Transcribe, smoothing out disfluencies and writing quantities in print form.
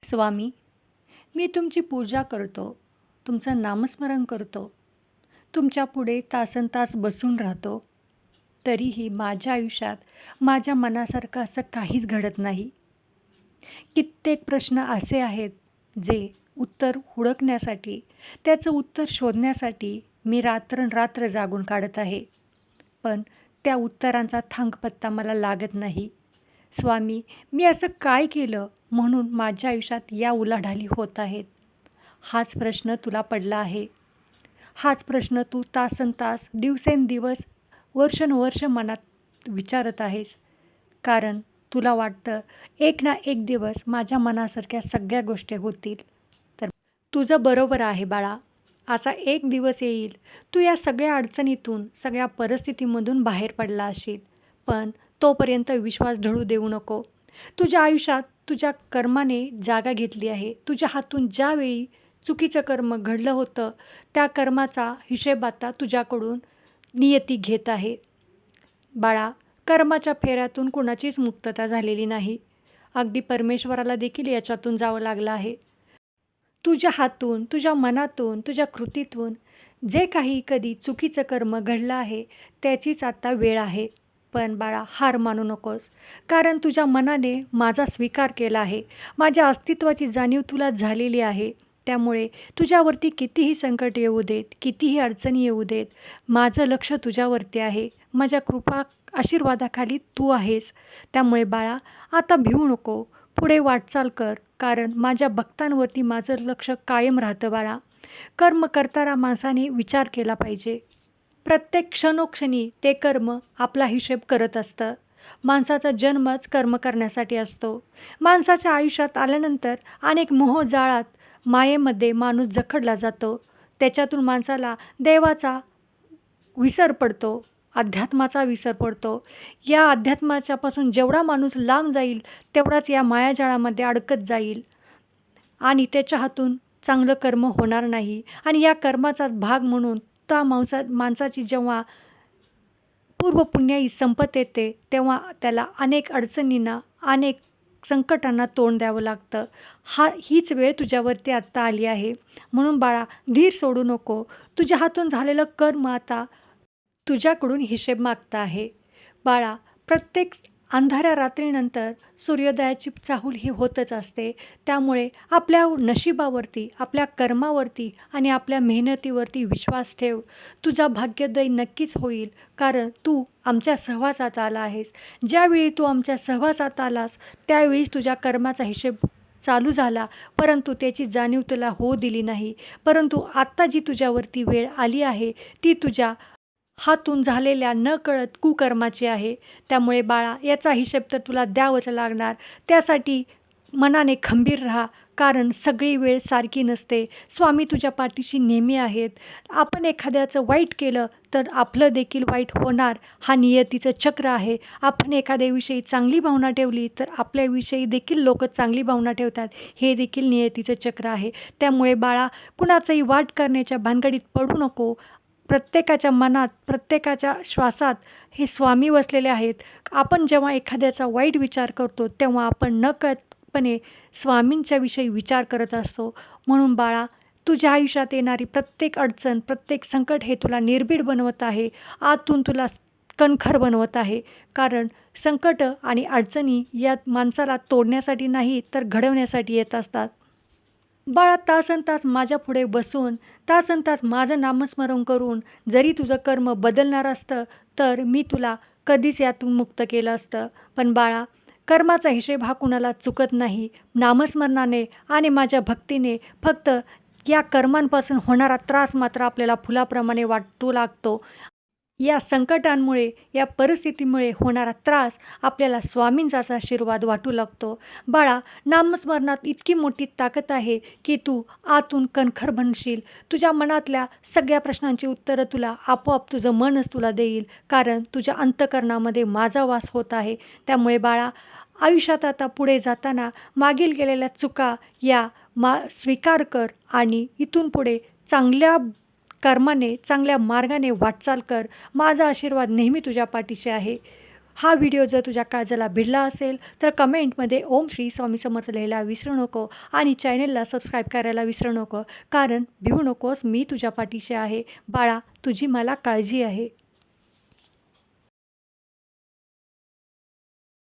स्वामी, मी तुमची पूजा करतो, तुमचं नामस्मरण करतो, तुमच्या पुढे तासनतास बसून राहतो. तरीही माझ्या आयुष्यात माझ्या मनासारखं असं काहीच घडत नाही. कित्येक प्रश्न असे आहेत जे उत्तर हुडकण्यासाठी, त्याचं उत्तर शोधण्यासाठी मी रात्रंरात्र जागून काढत आहे. पण त्या उत्तरांचा थांगपत्ता मला लागत नाही. स्वामी, मी असं काय केलं म्हणून माझ्या आयुष्यात या उलाढाली होत आहेत? हाच प्रश्न तुला पडला आहे. हाच प्रश्न तू तासनतास, दिवसेंदिवस, वर्षानुवर्ष मनात विचारत आहेस. कारण तुला वाटतं एक ना एक दिवस माझ्या मनासारख्या सगळ्या गोष्टी होतील. तर तुझं बरोबर आहे बाळा. असा एक दिवस येईल, तू या सगळ्या अडचणीतून, सगळ्या परिस्थितीमधून बाहेर पडला असशील. पण तोपर्यंत विश्वास ढळू देऊ नको. तुझ्या आयुष्यात तुझ्या कर्माने जागा घेतली आहे. तुझ्या हातून ज्यावेळी चुकीचं कर्म घडलं होतं, त्या कर्माचा हिशेब आता तुझ्याकडून नियती घेत आहे. बाळा, कर्माच्या फेऱ्यातून कुणाचीच मुक्तता झालेली नाही. अगदी परमेश्वराला देखील याच्यातून जावं लागलं आहे. तुझ्या हातून, तुझ्या मनातून, तुझ्या कृतीतून जे काही कधी चुकीचं कर्म घडलं आहे, त्याचीच आता वेळ आहे. पण बाळा, हार मानू नकोस. कारण तुझ्या मनाने माझा स्वीकार केला आहे. माझ्या अस्तित्वाची जाणीव तुला झालेली आहे. त्यामुळे तुझ्यावरती कितीही संकट येऊ देत, कितीही अडचणी येऊ देत, माझं लक्ष तुझ्यावरती आहे. माझ्या कृपा आशीर्वादाखाली तू आहेस. त्यामुळे बाळा, आता भिवू नको. पुढे वाटचाल कर. कारण माझ्या भक्तांवरती माझं लक्ष कायम राहतं बाळा. कर्म करताना माणसाने विचार केला पाहिजे. प्रत्येक क्षणोक्षणी ते कर्म आपला हिशेब करत असतं. माणसाचा जन्मच कर्म करण्यासाठी असतो. माणसाच्या आयुष्यात आल्यानंतर अनेक मोहजाळात, मायेमध्ये माणूस जखडला जातो. त्याच्यातून माणसाला देवाचा विसर पडतो, अध्यात्माचा विसर पडतो. या अध्यात्माच्यापासून जेवढा माणूस लांब जाईल, तेवढाच या मायाजाळामध्ये अडकत जाईल आणि त्याच्या हातून चांगलं कर्म होणार नाही. आणि या कर्माचाच भाग म्हणून त्या माणसाची जेव्हा पूर्वपुण्याई संपत येते, तेव्हा त्याला अनेक अडचणींना, अनेक संकटांना तोंड द्यावं लागतं. हीच वेळ तुझ्यावरती आत्ता आली आहे. म्हणून बाळा, धीर सोडू नको. तुझ्या हातून झालेलं कर्म आता तुझ्याकडून हिशेब मागता आहे. बाळा, प्रत्येक अंधाऱ्या रात्रीनंतर सूर्योदयाची चाहूल ही होतच असते. त्यामुळे आपल्या नशिबावरती, आपल्या कर्मावरती आणि आपल्या मेहनतीवरती विश्वास ठेव. तुझा भाग्योदय नक्कीच होईल. कारण तू आमच्या सहवासात आला आहेस. ज्यावेळी तू आमच्या सहवासात आलास, त्यावेळीच तुझ्या कर्माचा हिशेब चालू झाला. परंतु त्याची जाणीव तुला होऊ दिली नाही. परंतु आत्ता जी तुझ्यावरती वेळ आली आहे, ती तुझ्या हातून झालेल्या नकळत कुकर्माची आहे. त्यामुळे बाळा, याचा हिशेब तर तुला द्यावाच लागणार. त्यासाठी मनाने खंबीर राहा. कारण सगळी वेळ सारखी नसते. स्वामी तुझ्या पाठीशी नेहमी आहेत. आपण एखाद्याचं वाईट केलं तर आपलं देखील वाईट होणार, हा नियतीचं चक्र आहे. आपण एखाद्याविषयी चांगली भावना ठेवली तर आपल्याविषयी देखील लोक चांगली भावना ठेवतात. हे देखील नियतीचं चक्र आहे. त्यामुळे बाळा, कुणाचंही वाट करण्याच्या भानगडीत पडू नको. प्रत्येकाच्या मनात, प्रत्येकाच्या श्वासात हे स्वामी वसलेले आहेत. आपण जेव्हा एखाद्याचा वाईट विचार करतो, तेव्हा आपण नकळतपणे स्वामींच्या विषयी विचार करत असतो. म्हणून बाळा, तुझ्या आयुष्यात येणारी प्रत्येक अडचण, प्रत्येक संकट हे तुला निर्भीड बनवत आहे. आतून तुला कणखर बनवत आहे. कारण संकट आणि अडचणी या माणसाला तोडण्यासाठी नाही, तर घडवण्यासाठी येत असतात. बाळा, तासनतास माझ्या पुढे बसून, तासनतास माझं नामस्मरण करून जरी तुझं कर्म बदलणार असतं, तर मी तुला कधीच यातून मुक्त केलं असतं. पण बाळा, कर्माचा हिशेब हा कुणाला चुकत नाही. नामस्मरणाने आणि माझ्या भक्तीने फक्त या कर्मांपासून होणारा त्रास मात्र आपल्याला फुलाप्रमाणे वाटू लागतो. या संकटांमुळे, या परिस्थितीमुळे होणारा त्रास आपल्याला स्वामींचाच आशीर्वाद वाटू लागतो. बाळा, नामस्मरणात इतकी मोठी ताकद आहे की तू आतून कणखर बनशील. तुझ्या मनातल्या सगळ्या प्रश्नांची उत्तरं तुला आपोआप तुझं मनच तुला देईल. कारण तुझ्या अंतःकरणामध्ये माझा वास होत आहे. त्यामुळे बाळा, आयुष्यात आता पुढे जाताना मागील केलेल्या चुका या स्वीकार कर आणि इथून पुढे चांगल्या कर्माने, चांगल्या मार्गाने वाटचाल कर. माझा आशीर्वाद नेहमी तुझ्या पाठीशी आहे. हा व्हिडिओ जर तुझ्या काळजाला भिडला असेल तर कमेंटमध्ये ओम श्री स्वामी समर्थ लिहायला विसरू नको आणि चॅनेलला सबस्क्राईब करायला विसरू नको. कारण भिवू नकोस, मी तुझ्या पाठीशी आहे. बाळा, तुझी मला काळजी आहे.